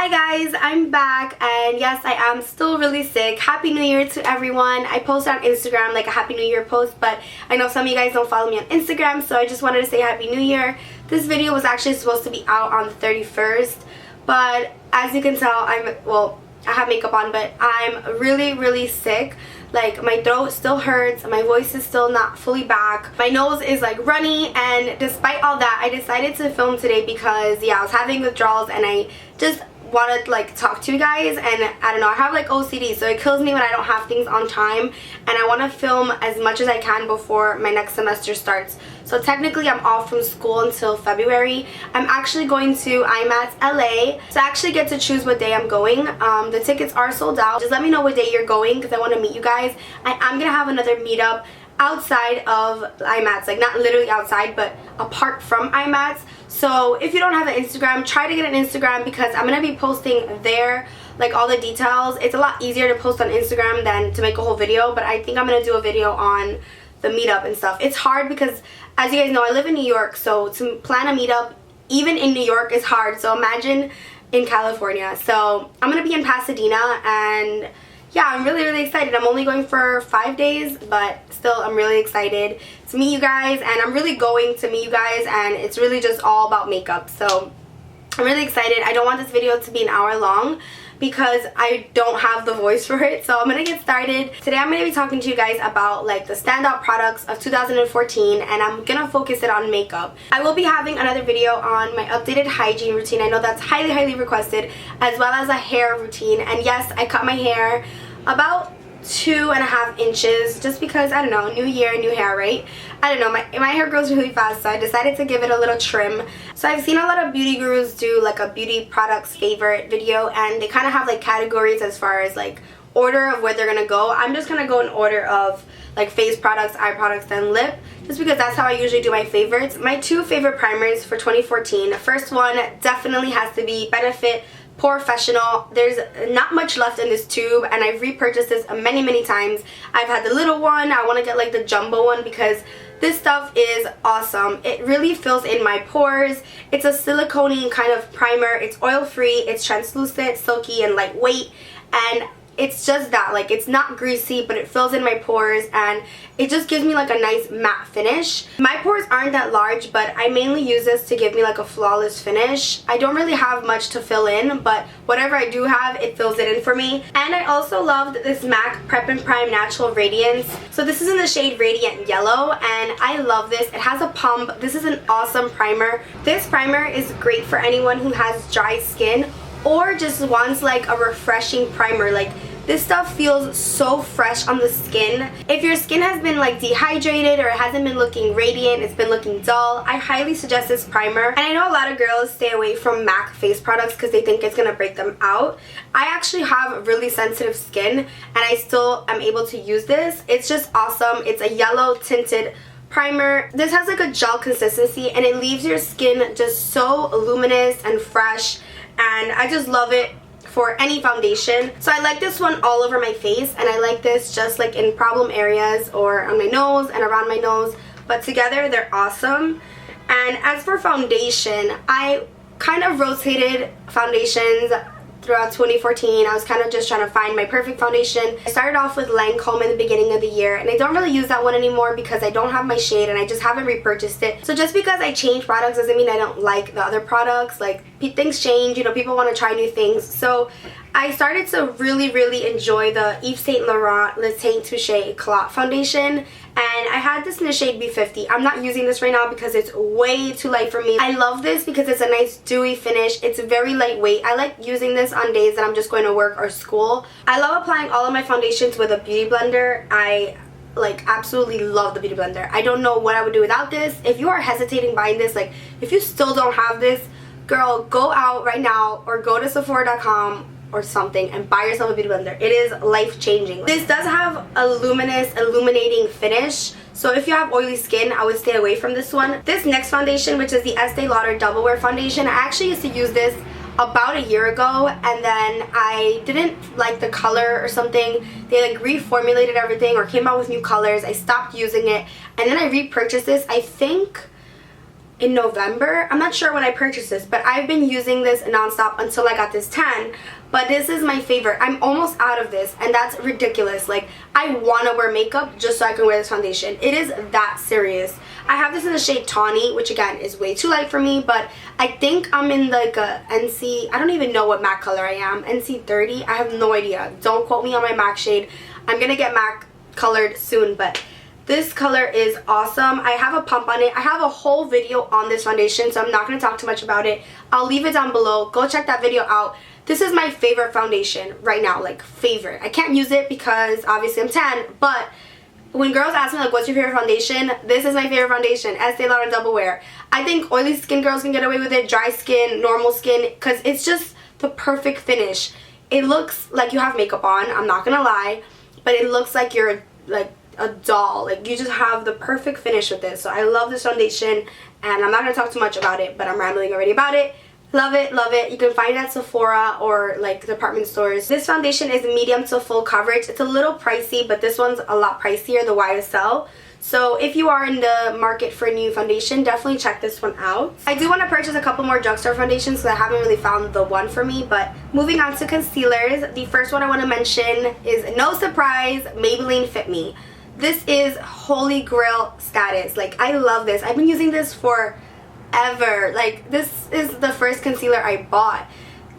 Hi guys, I'm back, and yes, I am still really sick. Happy New Year to everyone. I post on Instagram like a Happy New Year post, but I know some of you guys don't follow me on Instagram, so I just wanted to say Happy New Year. This video was actually supposed to be out on the 31st, but as you can tell, I have makeup on, but I'm really sick. Like, my throat still hurts, my voice is still not fully back, my nose is like runny, and despite all that, I decided to film today because I was having withdrawals and I just want to like talk to you guys, and I don't know, I have like OCD, so it kills me when I don't have things on time, and I want to film as much as I can before my next semester starts. So technically I'm off from school until February. I'm actually going to IMATS LA, so I actually get to choose what day I'm going. The tickets are sold out. Just let me know what day you're going because I want to meet you guys. I am gonna have another meetup outside of IMATS, like not literally outside but apart from IMATS. So if you don't have an Instagram, try to get an Instagram because I'm going to be posting there like all the details. It's a lot easier to post on Instagram than to make a whole video, but I think I'm going to do a video on the meetup and stuff. It's hard because, as you guys know, I live in New York, so to plan a meetup even in New York is hard, so imagine in California. So I'm going to be in Pasadena, and yeah, I'm really excited. I'm only going for 5 days, but still I'm really excited to meet you guys, and I'm really going to meet you guys, and it's really just all about makeup. So I'm really excited. I don't want this video to be an hour long because I don't have the voice for it. So I'm gonna get started. Today I'm gonna be talking to you guys about like the standout products of 2014, and I'm gonna focus it on makeup. I will be having another video on my updated hygiene routine. I know that's highly requested, as well as a hair routine. And yes, I cut my hair about 2.5 inches just because, I don't know, new year, new hair, right? I don't know, my hair grows really fast, so I decided to give it a little trim. So I've seen a lot of beauty gurus do like a beauty products favorite video, and they kind of have like categories as far as like order of where they're gonna go. I'm just gonna go in order of like face products, eye products, then lip, just because that's how I usually do my favorites. My two favorite primers for 2014, the first one definitely has to be Benefit POREfessional. There's not much left in this tube, and I've repurchased this many times. I've had the little one. I want to get like the jumbo one because this stuff is awesome. It really fills in my pores. It's a silicone kind of primer. It's oil free, it's translucent, silky, and lightweight, and it's just that, like, it's not greasy, but it fills in my pores, and it just gives me like a nice matte finish. My pores aren't that large, but I mainly use this to give me like a flawless finish. I don't really have much to fill in, but whatever I do have, it fills it in for me. And I also loved this MAC Prep and Prime Natural Radiance. So this is in the shade Radiant Yellow, and I love this. It has a pump. This is an awesome primer. This primer is great for anyone who has dry skin or just wants like a refreshing primer. Like, this stuff feels so fresh on the skin. If your skin has been like dehydrated or it hasn't been looking radiant, it's been looking dull, I highly suggest this primer. And I know a lot of girls stay away from MAC face products because they think it's gonna break them out. I actually have really sensitive skin, and I still am able to use this. It's just awesome. It's a yellow tinted primer. This has like a gel consistency, and it leaves your skin just so luminous and fresh, and I just love it for any foundation. So I like this one all over my face, and I like this just like in problem areas or on my nose and around my nose, but together they're awesome. And as for foundation, I kind of rotated foundations throughout 2014. I was kind of just trying to find my perfect foundation. I started off with Lancome in the beginning of the year, and I don't really use that one anymore because I don't have my shade and I just haven't repurchased it. So just because I change products doesn't mean I don't like the other products. Like, things change, you know, people want to try new things. So I started to really enjoy the Yves Saint Laurent Le Teint Touche Eclat foundation, and I had this in the shade B50. I'm not using this right now because it's way too light for me. I love this because it's a nice dewy finish. It's very lightweight. I like using this on days that I'm just going to work or school. I love applying all of my foundations with a beauty blender. I like absolutely love the beauty blender. I don't know what I would do without this. If you are hesitating buying this, like if you still don't have this, girl, go out right now or go to Sephora.com or something and buy yourself a beauty blender. It is life-changing. This does have a luminous, illuminating finish, so if you have oily skin, I would stay away from this one. This next foundation, which is the Estee Lauder Double Wear Foundation, I actually used to use this about a year ago, and then I didn't like the color or something. They like reformulated everything or came out with new colors. I stopped using it, and then I repurchased this, I think in November. I'm not sure when I purchased this, but I've been using this nonstop until I got this tan. But this is my favorite. I'm almost out of this, and that's ridiculous. Like, I want to wear makeup just so I can wear this foundation. It is that serious. I have this in the shade Tawny, which again is way too light for me, but I think I'm in like a NC, I don't even know what MAC color I am, NC30, I have no idea. Don't quote me on my MAC shade. I'm gonna get MAC colored soon, but this color is awesome. I have a pump on it. I have a whole video on this foundation, so I'm not gonna talk too much about it. I'll leave it down below. Go check that video out. This is my favorite foundation right now, like favorite. I can't use it because obviously I'm tan, but when girls ask me like what's your favorite foundation, this is my favorite foundation, Estee Lauder Double Wear. I think oily skin girls can get away with it, dry skin, normal skin, because it's just the perfect finish. It looks like you have makeup on, I'm not gonna lie, but it looks like you're like a doll. Like, you just have the perfect finish with this. So I love this foundation, and I'm not gonna talk too much about it, but I'm rambling already about it. Love it, love it. You can find it at Sephora or like department stores. This foundation is medium to full coverage. It's a little pricey, but this one's a lot pricier, the YSL. So if you are in the market for a new foundation, definitely check this one out. I do want to purchase a couple more drugstore foundations because I haven't really found the one for me. But moving on to concealers, the first one I want to mention is, no surprise, Maybelline Fit Me. This is holy grail status. Like, I love this. I've been using this for ever. Like, this is the first concealer I bought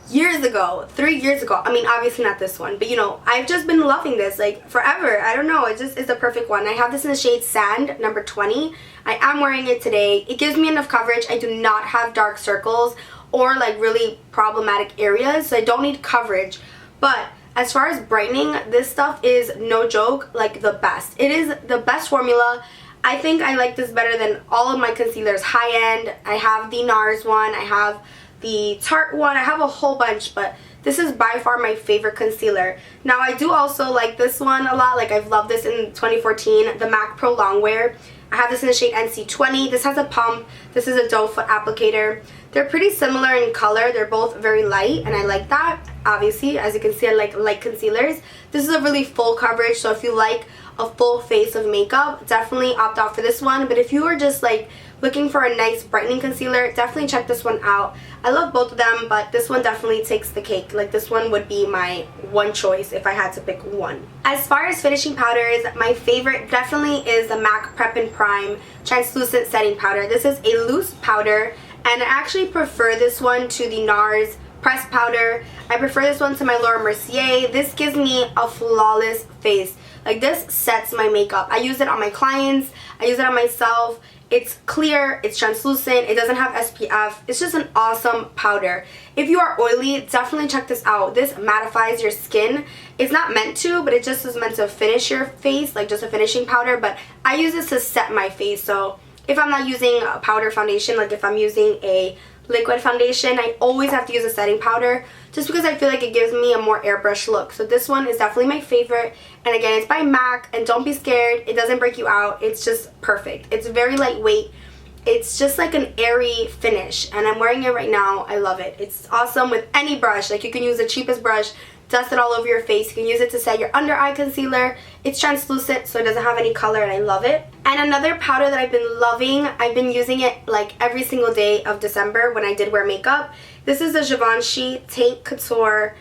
years ago, 3 years ago. I mean, obviously not this one, but you know, I've just been loving this like forever. I don't know, it just is the perfect one. I have this in the shade Sand, number 20. I am wearing it today. It gives me enough coverage. I do not have dark circles or like really problematic areas, so I don't need coverage. But as far as brightening, this stuff is no joke, like the best. It is the best formula. I think I like this better than all of my concealers. High end, I have the NARS one, I have the Tarte one, I have a whole bunch, but this is by far my favorite concealer. Now, I do also like this one a lot. Like, I've loved this in 2014, the MAC Pro Longwear. I have this in the shade NC20. This has a pump. This is a doe foot applicator. They're pretty similar in color. They're both very light, and I like that. Obviously, as you can see, I like light concealers. This is a really full coverage, so if you like a full face of makeup, definitely opt out for this one. But if you are just like looking for a nice brightening concealer, definitely check this one out. I love both of them, but this one definitely takes the cake. Like, this one would be my one choice if I had to pick one. As far as finishing powders, my favorite definitely is the MAC Prep and Prime Translucent Setting Powder. This is a loose powder, and I actually prefer this one to the NARS pressed powder. I prefer this one to my Laura Mercier. This gives me a flawless face. Like, this sets my makeup. I use it on my clients, I use it on myself. It's clear, it's translucent, it doesn't have SPF. It's just an awesome powder. If you are oily, definitely check this out. This mattifies your skin. It's not meant to, but it just is meant to finish your face, like just a finishing powder. But I use this to set my face. So if I'm not using a powder foundation, like if I'm using a liquid foundation, I always have to use a setting powder just because I feel like it gives me a more airbrush look. So this one is definitely my favorite, and again, it's by MAC, and don't be scared, it doesn't break you out. It's just perfect. It's very lightweight. It's just like an airy finish, and I'm wearing it right now. I love it. It's awesome with any brush. Like, you can use the cheapest brush, dust it all over your face. You can use it to set your under eye concealer. It's translucent, so it doesn't have any color, and I love it. And another powder that I've been loving, I've been using it like every single day of December when I did wear makeup. This is the Givenchy Teint Couture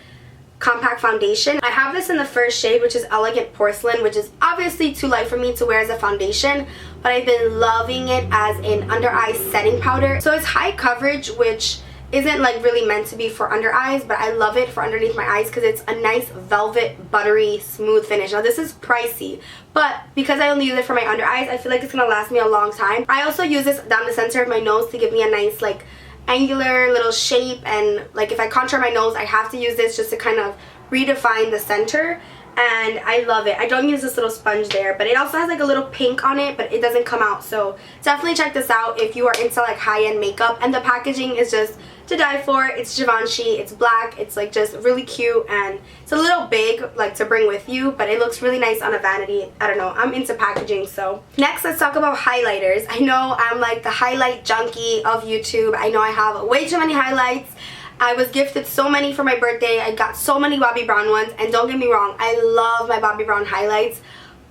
Compact Foundation. I have this in the first shade, which is Elegant Porcelain, which is obviously too light for me to wear as a foundation, but I've been loving it as an under eye setting powder. So it's high coverage, which isn't like really meant to be for under eyes, but I love it for underneath my eyes because it's a nice velvet, buttery, smooth finish. Now, this is pricey, but because I only use it for my under eyes, I feel like it's gonna last me a long time. I also use this down the center of my nose to give me a nice like angular little shape, and like if I contour my nose, I have to use this just to kind of redefine the center, and I love it. I don't use this little sponge there, but it also has like a little pink on it, but it doesn't come out. So definitely check this out if you are into like high-end makeup, and the packaging is just to die for. It's Givenchy, it's black, it's like just really cute, and it's a little big like to bring with you, but it looks really nice on a vanity. I don't know, I'm into packaging. So next, let's talk about highlighters. I know I'm like the highlight junkie of YouTube. I know I have way too many highlights. I was gifted so many for my birthday. I got so many Bobbi Brown ones, and don't get me wrong, I love my Bobbi Brown highlights,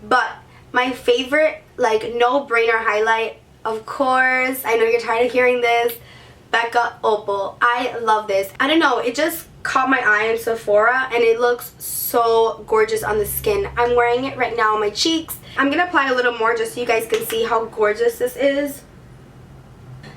but my favorite like no-brainer highlight of course, I know you're tired of hearing this, Becca Opal. I love this. I don't know, it just caught my eye in Sephora and it looks so gorgeous on the skin. I'm wearing it right now on my cheeks. I'm gonna apply a little more just so you guys can see how gorgeous this is.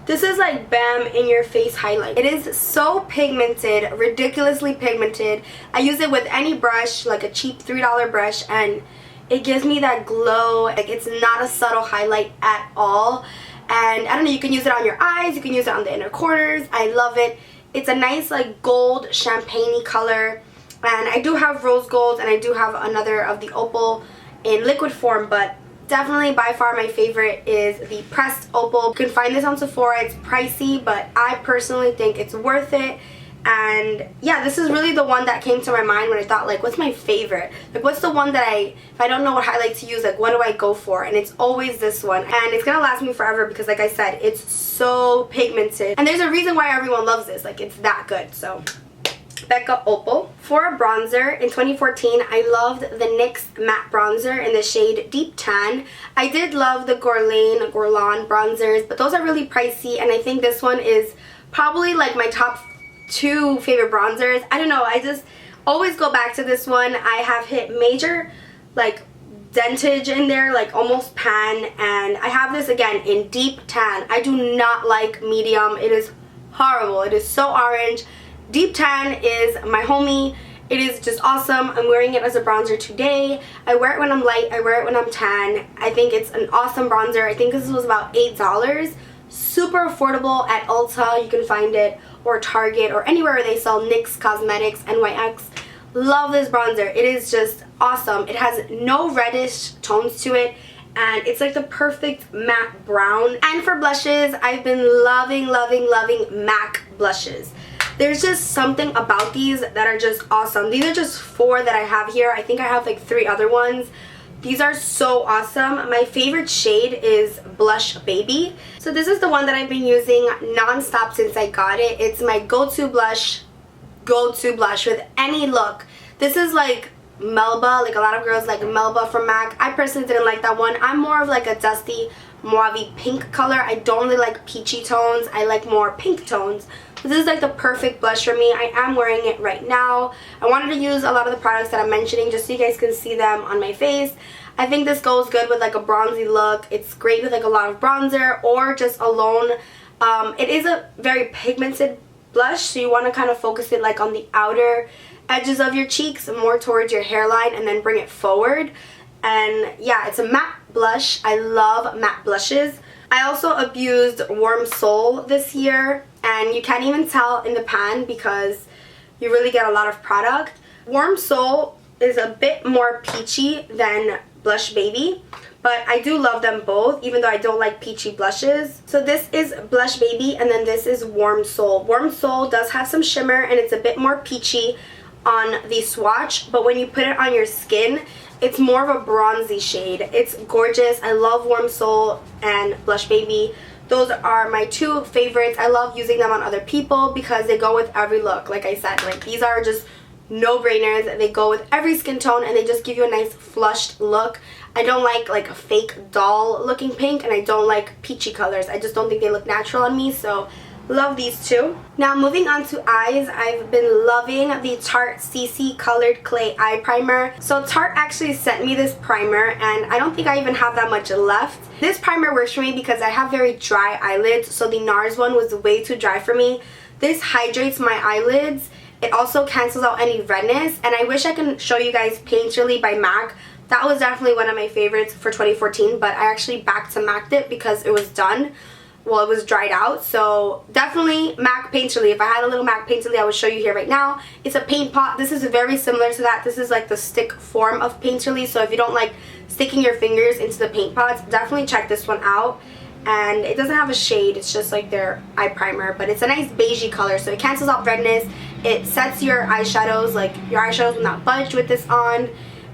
This is like bam in your face highlight. It is so pigmented, ridiculously pigmented. I use it with any brush, like a cheap $3 brush, and it gives me that glow. Like, it's not a subtle highlight at all. And I don't know, you can use it on your eyes, you can use it on the inner corners. I love it. It's a nice like gold champagne-y color. And I do have rose gold and I do have another of the opal in liquid form, but definitely by far my favorite is the pressed opal. You can find this on Sephora. It's pricey, but I personally think it's worth it. And yeah, this is really the one that came to my mind when I thought, like, what's my favorite? Like, what's the one that if I don't know what highlight to use, like, what do I go for? And it's always this one. And it's gonna last me forever because, like I said, it's so pigmented. And there's a reason why everyone loves this. Like, it's that good. So, Becca Opal. For a bronzer, in 2014, I loved the NYX matte bronzer in the shade Deep Tan. I did love the Guerlain bronzers, but those are really pricey, and I think this one is probably like my top 2 favorite bronzers. I don't know, I just always go back to this one. I have hit major like dentage in there, like almost pan, and I have this again in Deep Tan. I do not like medium. It is horrible. It is so orange. Deep Tan is my homie. It is just awesome. I'm wearing it as a bronzer today. I wear it when I'm light. I wear it when I'm tan. I think it's an awesome bronzer. I think this was about $8. Super affordable at Ulta. You can find it, or Target, or anywhere where they sell NYX Cosmetics, NYX. Love this bronzer. It is just awesome. It has no reddish tones to it, and it's like the perfect matte brown. And for blushes, I've been loving MAC blushes. There's just something about these that are just awesome. These are just 4 that I have here. I think I have like 3 other ones. These are so awesome. My favorite shade is Blush Baby. So this is the one that I've been using non-stop since I got it. It's my go-to blush with any look. This is like Melba. Like, a lot of girls like Melba from MAC. I personally didn't like that one. I'm more of like a dusty mauve pink color. I don't really like peachy tones. I like more pink tones. But this is like the perfect blush for me. I am wearing it right now. I wanted to use a lot of the products that I'm mentioning just so you guys can see them on my face. I think this goes good with like a bronzy look. It's great with like a lot of bronzer or just alone. It is a very pigmented blush, so you want to kind of focus it like on the outer edges of your cheeks, more towards your hairline, and then bring it forward. And yeah, it's a matte blush. I love matte blushes. I also abused Warm Soul this year, and you can't even tell in the pan because you really get a lot of product. Warm Soul is a bit more peachy than Blush Baby, but I do love them both, even though I don't like peachy blushes. So this is Blush Baby, and then this is Warm Soul. Warm Soul does have some shimmer, and it's a bit more peachy on the swatch, but when you put it on your skin, it's more of a bronzy shade. It's gorgeous. I love Warm Soul and Blush Baby. Those are my 2 favorites. I love using them on other people because they go with every look. Like I said, like, these are just no-brainers. They go with every skin tone, and they just give you a nice flushed look. I don't like a fake doll looking pink, and I don't like peachy colors. I just don't think they look natural on me, so love these 2. Now moving on to eyes, I've been loving the Tarte CC Colored Clay Eye Primer. So Tarte actually sent me this primer, and I don't think I even have that much left. This primer works for me because I have very dry eyelids, so the NARS one was way too dry for me. This hydrates my eyelids. It also cancels out any redness, and I wish I can show you guys Painterly by MAC. That was definitely one of my favorites for 2014, but I actually back to MAC'd it because it was done. Well, it was dried out. So definitely MAC Painterly. If I had a little MAC Painterly, I would show you here right now. It's a paint pot. This is very similar to that. This is like the stick form of Painterly. So if you don't like sticking your fingers into the paint pots, definitely check this one out. And it doesn't have a shade. It's just like their eye primer, but it's a nice beigey color, so it cancels out redness. It sets your eyeshadows, like your eyeshadows will not budge with this on,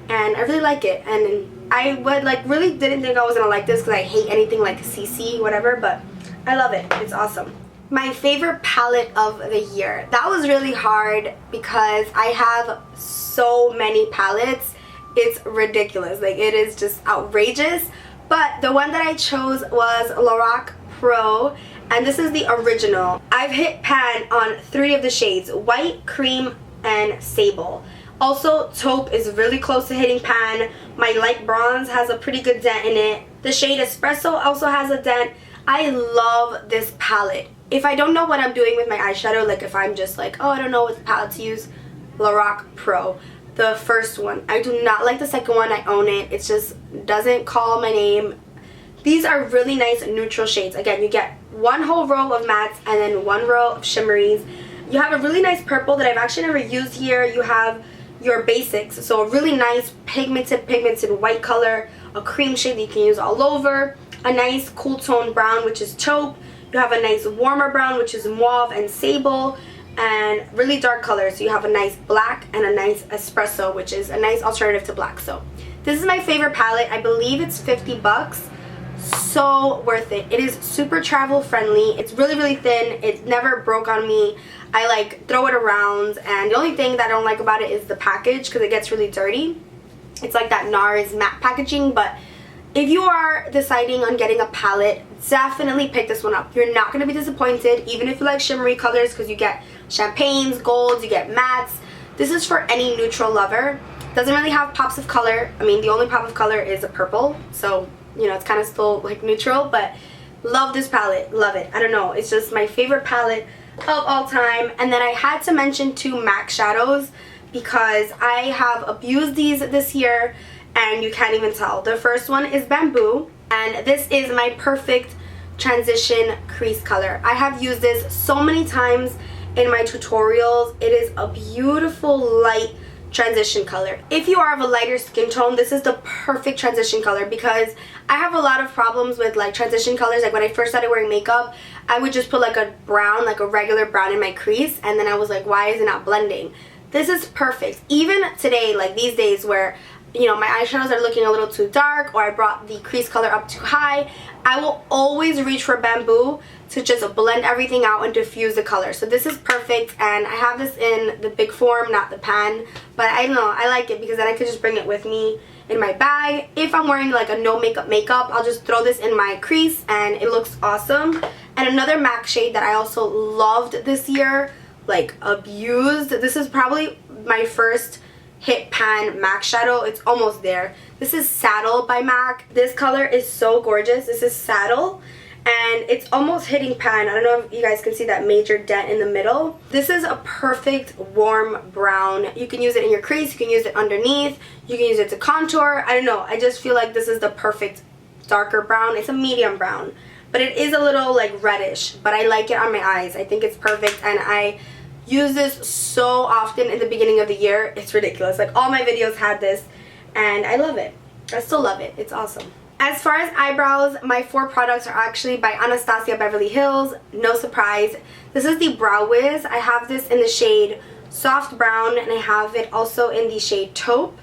and I really like it. And I would really didn't think I was gonna like this because I hate anything like CC whatever, but I love it. It's awesome. My favorite palette of the year. That was really hard because I have so many palettes. It's ridiculous. Like, it is just outrageous. But the one that I chose was Lorac Pro, and this is the original. I've hit pan on 3 of the shades, white, cream, and sable. Also, taupe is really close to hitting pan. My light bronze has a pretty good dent in it. The shade espresso also has a dent. I love this palette. If I don't know what I'm doing with my eyeshadow, like if I'm just like, oh, I don't know what palette to use, Lorac Pro. The first one. I do not like the second one. I own it. It just doesn't call my name. These are really nice neutral shades. Again, you get 1 whole row of mattes and then 1 row of shimmeries. You have a really nice purple that I've actually never used here. You have your basics, so a really nice pigmented white color, a cream shade that you can use all over, a nice cool tone brown, which is taupe. You have a nice warmer brown, which is mauve and sable, and really dark colors. So you have a nice black and a nice espresso, which is a nice alternative to black. So this is my favorite palette. I believe it's 50 bucks. So worth it. It is super travel friendly. It's really thin. It never broke on me. I like throw it around, and the only thing that I don't like about it is the package, because it gets really dirty. It's like that NARS matte packaging. But if you are deciding on getting a palette, definitely pick this one up. You're not going to be disappointed, even if you like shimmery colors, because you get champagnes, golds, you get mattes. This is for any neutral lover. Doesn't really have pops of color. I mean, the only pop of color is a purple, so you know, it's kind of still like neutral, but love this palette. Love it. I don't know. It's just my favorite palette of all time. And then I had to mention 2 MAC shadows because I have abused these this year and you can't even tell. The first one is Bamboo, and this is my perfect transition crease color. I have used this so many times in my tutorials. It is a beautiful light transition color. If you are of a lighter skin tone, this is the perfect transition color, because I have a lot of problems with like transition colors. Like when I first started wearing makeup, I would just put like a brown, like a regular brown in my crease, and then I was like, why is it not blending? This is perfect. Even today, like these days where, you know, my eyeshadows are looking a little too dark, or I brought the crease color up too high, I will always reach for Bamboo to just blend everything out and diffuse the color. So this is perfect, and I have this in the big form, not the pan, but I don't know, I like it because then I could just bring it with me in my bag. If I'm wearing like a no makeup, I'll just throw this in my crease and it looks awesome. And another MAC shade that I also loved this year, like abused, this is probably my first hit pan MAC shadow. It's almost there. This is Saddle by MAC. This color is so gorgeous. This is Saddle, and it's almost hitting pan. I don't know if you guys can see that major dent in the middle. This is a perfect warm brown. You can use it in your crease, you can use it underneath, you can use it to contour. I don't know, I just feel like this is the perfect darker brown. It's a medium brown, but it is a little like reddish, but I like it on my eyes. I think it's perfect, and I use this so often in the beginning of the year. It's ridiculous. Like all my videos had this, and I love it. I still love it. It's awesome. As far as eyebrows, my 4 products are actually by Anastasia Beverly Hills. No surprise. This is the Brow Wiz. I have this in the shade Soft Brown, and I have it also in the shade Taupe,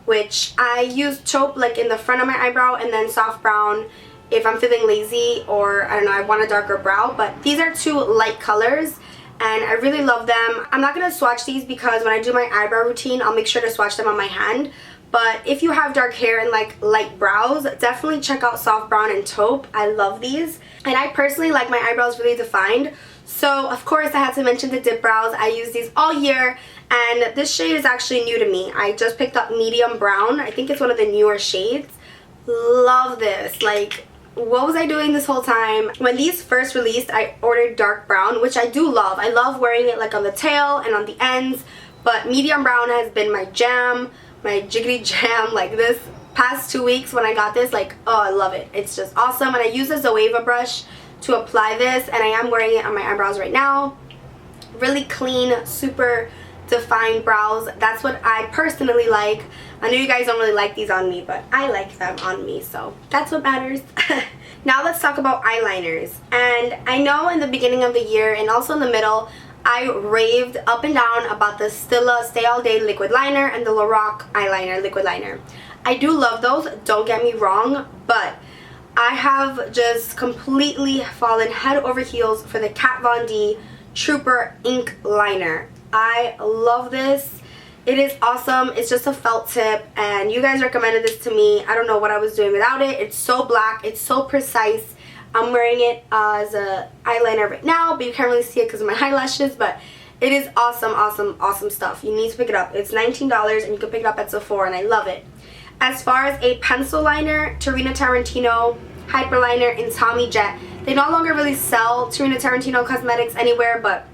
which I use taupe like in the front of my eyebrow, and then Soft Brown if I'm feeling lazy or I don't know, I want a darker brow. But these are 2 light colors, and I really love them. I'm not going to swatch these because when I do my eyebrow routine, I'll make sure to swatch them on my hand. But if you have dark hair and like light brows, definitely check out Soft Brown and Taupe. I love these. And I personally like my eyebrows really defined. So of course I had to mention the dip brows. I use these all year, and this shade is actually new to me. I just picked up medium brown. I think it's one of the newer shades. Love this. Like, what was I doing this whole time? When these first released, I ordered dark brown, which I do love. I love wearing it like on the tail and on the ends, but medium brown has been my jam, my jiggity jam. Like this past 2 weeks when I got this, like, oh, I love it. It's just awesome. And I use a Zoeva brush to apply this, and I am wearing it on my eyebrows right now. Really clean, super defined brows. That's what I personally like. I know you guys don't really like these on me, but I like them on me, so that's what matters. Now let's talk about eyeliners. And I know in the beginning of the year and also in the middle, I raved up and down about the Stila Stay All Day liquid liner and the Lorac eyeliner liquid liner. I do love those, don't get me wrong, but I have just completely fallen head over heels for the Kat Von D Trooper ink liner. I love this. It is awesome. It's just a felt tip, and you guys recommended this to me. I don't know what I was doing without it. It's so black. It's so precise. I'm wearing it as a eyeliner right now, but you can't really see it because of my eyelashes, but it is awesome, awesome, awesome stuff. You need to pick it up. It's $19, and you can pick it up at Sephora, and I love it. As far as a pencil liner, Tarina Tarantino Hyperliner in Tommy Jet. They no longer really sell Tarina Tarantino cosmetics anywhere, but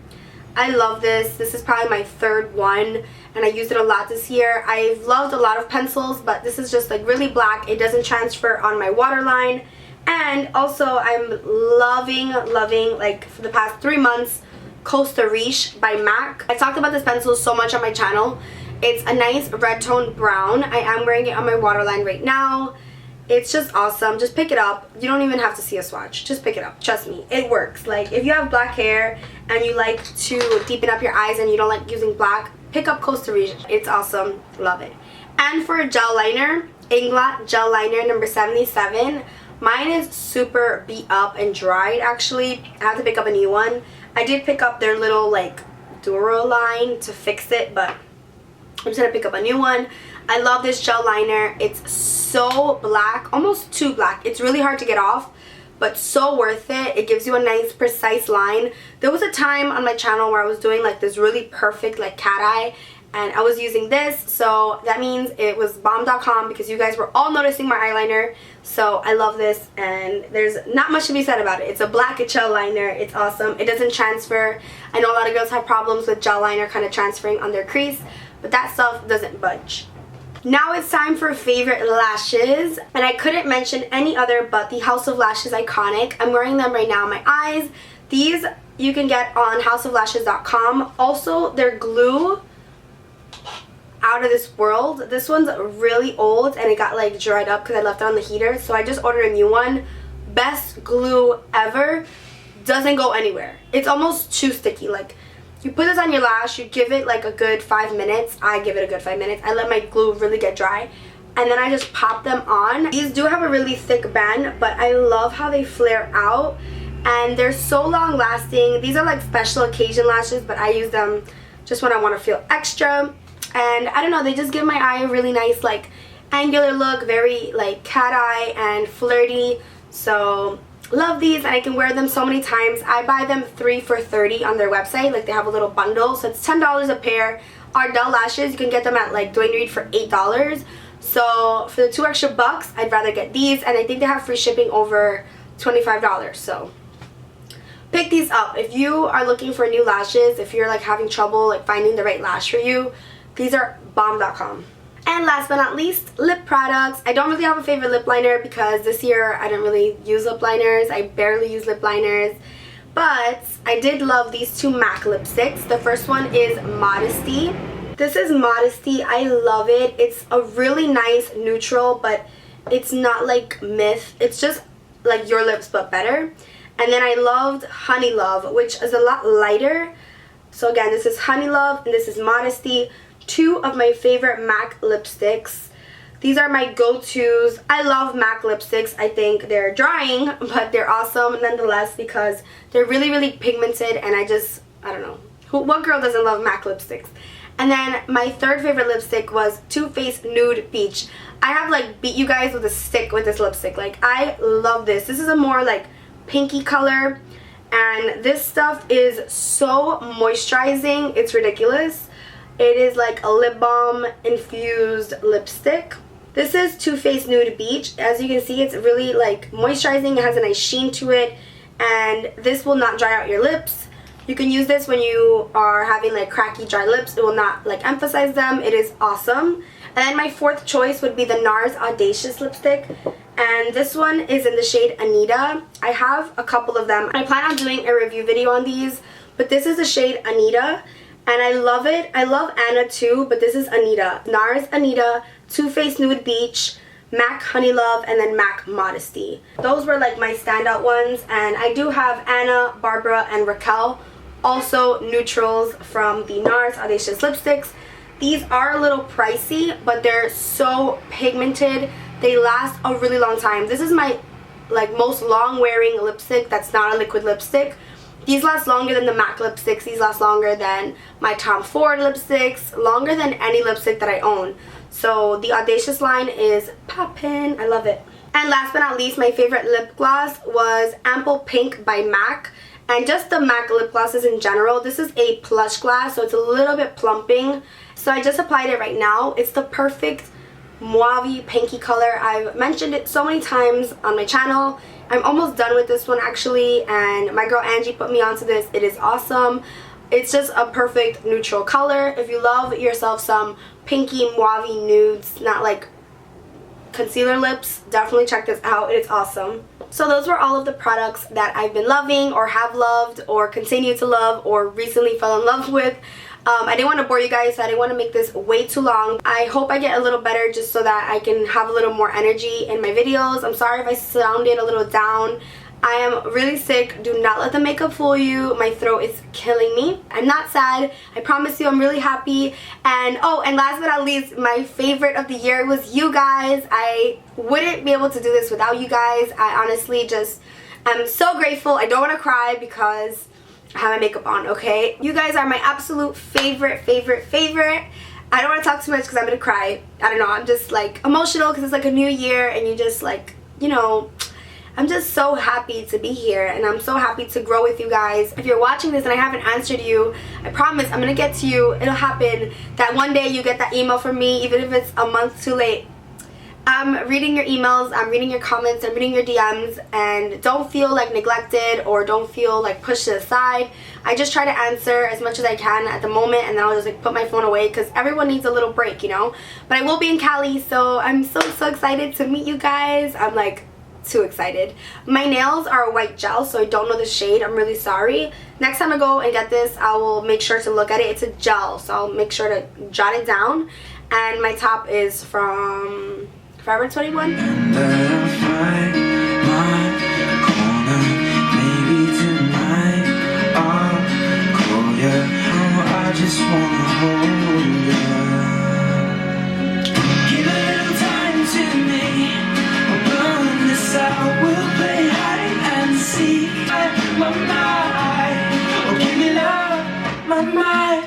I love this. This is probably my third one, and I used it a lot this year. I've loved a lot of pencils, but this is just like really black. It doesn't transfer on my waterline. And also I'm loving, like for the past 3 months, Costa Riche by MAC. I talked about this pencil so much on my channel. It's a nice red tone brown. I am wearing it on my waterline right now. It's just awesome. Just pick it up. You don't even have to see a swatch. Just pick it up. Trust me, it works. Like if you have black hair and you like to deepen up your eyes and you don't like using black, pick up Costa Riche. It's awesome. Love it. And for a gel liner, Inglot Gel Liner number 77. Mine is super beat up and dried actually. I have to pick up a new one. I did pick up their little like Duraline to fix it, but I'm just gonna pick up a new one. I love this gel liner. It's so black, almost too black. It's really hard to get off, but so worth it. It gives you a nice precise line. There was a time on my channel where I was doing like this really perfect like cat eye, and I was using this, so that means it was bomb.com because you guys were all noticing my eyeliner. So I love this, and there's not much to be said about it. It's a black gel liner. It's awesome. It doesn't transfer. I know a lot of girls have problems with gel liner kind of transferring on their crease, but that stuff doesn't budge. Now it's time for favorite lashes, and I couldn't mention any other but the House of Lashes Iconic. I'm wearing them right now on my eyes. These you can get on houseoflashes.com. Also, their glue, out of this world. This one's really old and it got like dried up because I left it on the heater, so I just ordered a new one. Best glue ever. Doesn't go anywhere. It's almost too sticky. Like you put this on your lash, you give it like a good 5 minutes. I give it a good 5 minutes. I let my glue really get dry, and then I just pop them on. These do have a really thick band, but I love how they flare out, and they're so long lasting. These are like special occasion lashes, but I use them just when I want to feel extra. And I don't know, they just give my eye a really nice like angular look, very like cat eye and flirty. So love these, and I can wear them so many times. I buy them 3 for $30 on their website. Like they have a little bundle, so it's $10 a pair. Ardell lashes, you can get them at like Duane Reade for $8. So for the 2 extra bucks, I'd rather get these, and I think they have free shipping over $25. So pick these up if you are looking for new lashes. If you're like having trouble like finding the right lash for you, these are bomb.com. And last but not least, lip products. I don't really have a favorite lip liner because this year I didn't really use lip liners. I barely use lip liners. But I did love these 2 MAC lipsticks. The first one is Modesty. This is Modesty. I love it. It's a really nice neutral, but it's not like Myth. It's just like your lips but better. And then I loved Honey Love, which is a lot lighter. So again, this is Honey Love and this is Modesty. 2 of my favorite MAC lipsticks. These are my go-tos. I love MAC lipsticks. I think they're drying, but they're awesome nonetheless because they're really, really pigmented, and I don't know. What girl doesn't love MAC lipsticks? And then my third favorite lipstick was Too Faced Nude Peach. I have like beat you guys with a stick with this lipstick. Like I love this. This is a more like pinky color, and this stuff is so moisturizing. It's ridiculous. It is like a lip balm infused lipstick. This is Too Faced Nude Beach. As you can see, it's really like moisturizing. It has a nice sheen to it, and this will not dry out your lips. You can use this when you are having like cracky dry lips. It will not like emphasize them. It is awesome. And then my 4th choice would be the NARS Audacious lipstick, and this one is in the shade Anita. I have a couple of them. I plan on doing a review video on these, but this is the shade Anita. And I love it. I love Anna too, but this is Anita. NARS Anita, Too Faced Nude Beach, MAC Honey Love, and then MAC Modesty. Those were like my standout ones. And I do have Anna, Barbara, and Raquel. Also neutrals from the NARS Audacious lipsticks. These are a little pricey, but they're so pigmented. They last a really long time. This is my like most long wearing lipstick that's not a liquid lipstick. These last longer than the MAC lipsticks. These last longer than my Tom Ford lipsticks. Longer than any lipstick that I own. So the Audacious line is poppin'. I love it. And last but not least, my favorite lip gloss was Ample Pink by MAC. And just the MAC lip glosses in general. This is a plush glass, so it's a little bit plumping. So I just applied it right now. It's the perfect mauve pinky color. I've mentioned it so many times on my channel. I'm almost done with this one actually, and my girl Angie put me onto this. It is awesome. It's just a perfect neutral color. If you love yourself some pinky mauve nudes, not like concealer lips, definitely check this out. It's awesome. So those were all of the products that I've been loving or have loved or continue to love or recently fell in love with. I didn't want to bore you guys, so I didn't want to make this way too long. I hope I get a little better just so that I can have a little more energy in my videos. I'm sorry if I sounded a little down. I am really sick. Do not let the makeup fool you. My throat is killing me. I'm not sad. I promise you I'm really happy. And oh, and last but not least, my favorite of the year was you guys. I wouldn't be able to do this without you guys. I honestly just am so grateful. I don't want to cry because I have my makeup on, okay? You guys are my absolute favorite. I don't want to talk too much because I'm going to cry. I don't know. I'm just like emotional because it's like a new year and you just like, you know, I'm just so happy to be here and I'm so happy to grow with you guys. If you're watching this and I haven't answered you, I promise I'm going to get to you. It'll happen that one day you get that email from me, even if it's a month too late. I'm reading your emails, I'm reading your comments, I'm reading your DMs, and don't feel like neglected or don't feel like pushed aside. I just try to answer as much as I can at the moment, and then I'll just like put my phone away because everyone needs a little break, you know? But I will be in Cali, so I'm so excited to meet you guys. I'm like too excited. My nails are a white gel, so I don't know the shade. I'm really sorry. Next time I go and get this, I will make sure to look at it. It's a gel, so I'll make sure to jot it down. And my top is from Forever 21. And I'll find my corner. Maybe tonight I'll call you. Oh, I just wanna hold you. Give a little time to me. We'll burn this out. We'll play hide and seek. My mind. Oh, give me love. My mind.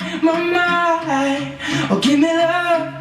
Oh, give me love.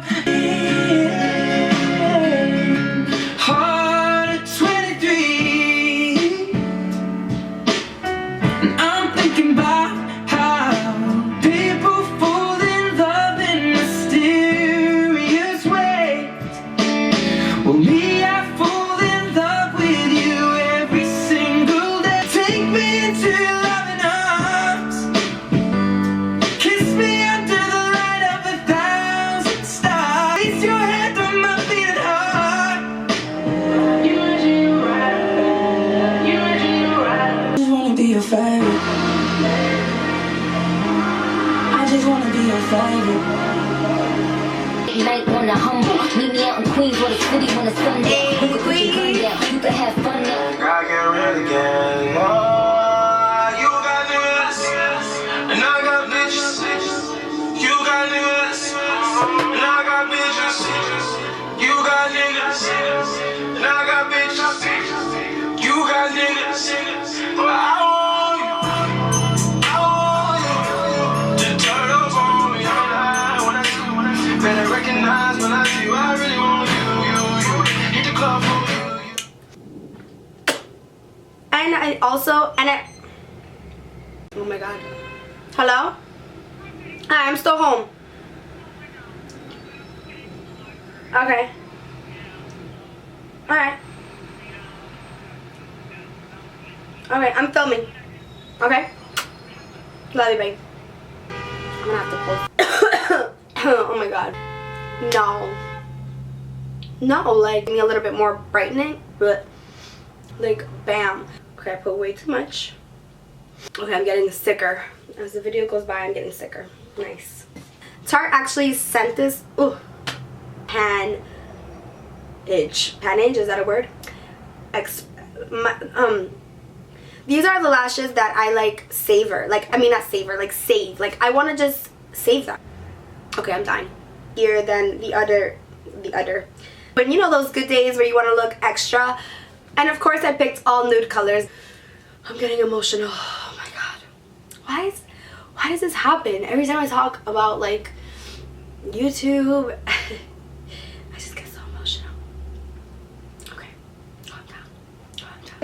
Night on the humble, meet me out in Queens where the city when the sun down. You can put your gun down, you can have fun now. I get real again. Oh, you got niggas, and I got bitches. You got niggas, and I got bitches. You got niggas, and I got bitches. You got niggas, but I want you to turn up on me. Better recognize when I see you, I really want you. Hit the club for you. And I oh my god. Hello? Hi, I'm still home. Okay. Alright. Okay, I'm filming. Okay? Love you, babe. I'm gonna have to close. Oh my god. No, like, give me a little bit more brightening, but like, bam. Okay, I put way too much. Okay, I'm getting sicker. As the video goes by, I'm getting sicker. Nice. Tarte actually sent this, Panage, is that a word? These are the lashes that I like savor. Like, I mean not savor, like save. Like, I want to just save them. Okay, I'm dying. Here than the other. But you know those good days where you want to look extra? And of course I picked all nude colors. I'm getting emotional. Oh my god. why does this happen? Every time I talk about like YouTube, I just get so emotional. Okay, calm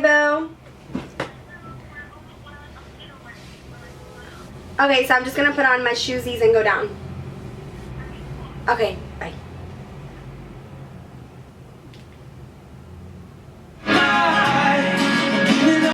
down. Boo. Okay, so I'm just gonna put on my shoesies and go down. Okay, bye.